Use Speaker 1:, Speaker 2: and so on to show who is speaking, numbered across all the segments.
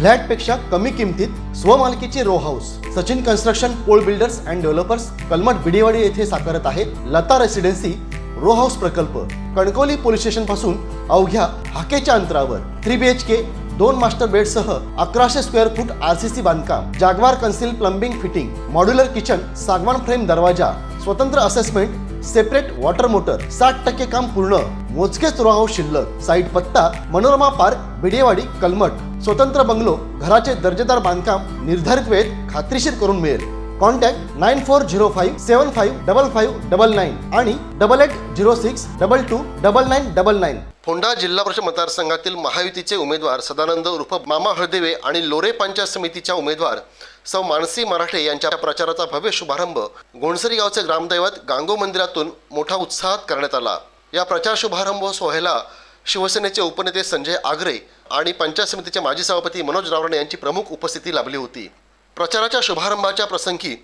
Speaker 1: फ्लॅटपेक्षा कमी किमतीत स्वमालकीचे रो हाऊस सचिन कन्स्ट्रक्शन पोल builders and developers Kalmath Bidewadi येथे साकारत आहे लता रेसिडेन्सी रो हाऊस प्रकल्प। कणकवली पोलीस स्टेशन पासून अवघ्या हाकेच्या अंतरावर 3 BHK 2 मास्टर बेड सह 1100 स्क्वेअर फूट RCC बांधकाम, जागवार concealed plumbing fitting, modular kitchen, सागवान फ्रेम दरवाजा, स्वतंत्र असेसमेंट, सेपरेट वॉटर मोटर, 60% काम पूर्ण, मोजकेच रो हाऊस शिल्लक। साईट पत्ता मनोरमा पार्क बिडेवाडी कलमठ। स्वतंत्र बंगलो, घराचे दर्जेदार बांधकाम निर्धारित वेळेत खात्रीशीर करून मिळेल। कॉन्टॅक्ट 9405755599 आणि 8806229999। फोंडा जिल्हा परिषद मतदारसंघातील महायुतीचे उमेदवार सदानंद उर्फ मामा हळदेवे आणि लोरे पंचायत समितीच्या उमेदवार सौ मानसी मराठे यांच्या प्रचाराचा भव्य शुभारंभ गोंडसरी गावचे ग्रामदैवत गांगो मंदिरातून मोठ्या उत्साहात करण्यात आला। या प्रचार शुभारंभ सोहळ्याला शिवसेनेचे उपनेते संजय आगरे आणि पंचायत समितीचे माजी सभापती मनोज रावणे यांची प्रमुख उपस्थिती लाभली होती। प्रचाराच्या शुभारंभाच्या प्रसंगी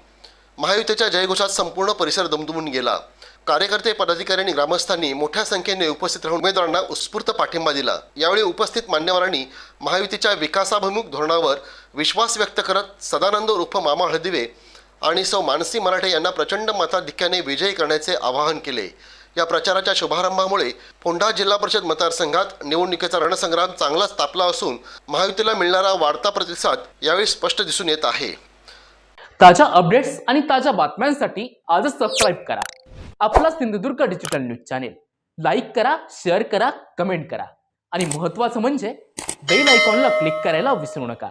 Speaker 1: महायुतीच्या जयघोषात संपूर्ण परिसर दुमदुमून गेला। कार्यकर्ते, पदाधिकारी आणि ग्रामस्थांनी मोठ्या संख्येने उपस्थित राहून उमेदवारांना उत्स्फूर्त पाठिंबा दिला। यावेळी उपस्थित मान्यवरांनी महायुतीच्या विकासाभिमुख धोरणावर विश्वास व्यक्त करत सदानंद उर्फ मामा हळदिवे आणि सौ मानसी मराठे यांना प्रचंड मताधिक्याने विजयी करण्याचे आवाहन केले। या प्रचाराच्या शुभारंभामुळे फोंडा जिल्हा परिषद मतदारसंघात निवडणुकीचा रणसंग्राम चांगलाच तापला असून महायुतीला मिळणारा वाढता प्रतिसाद यावेळी स्पष्ट दिसून येत आहे।
Speaker 2: ताज्या अपडेट्स आणि ताज्या बातम्यांसाठी आजच सबस्क्राईब करा आपला Sindhudurg digital news channel. Like करा, शेअर करा, कमेंट करा आणि महत्त्वाचं म्हणजे बेल आयकॉनला क्लिक करायला विसरू नका।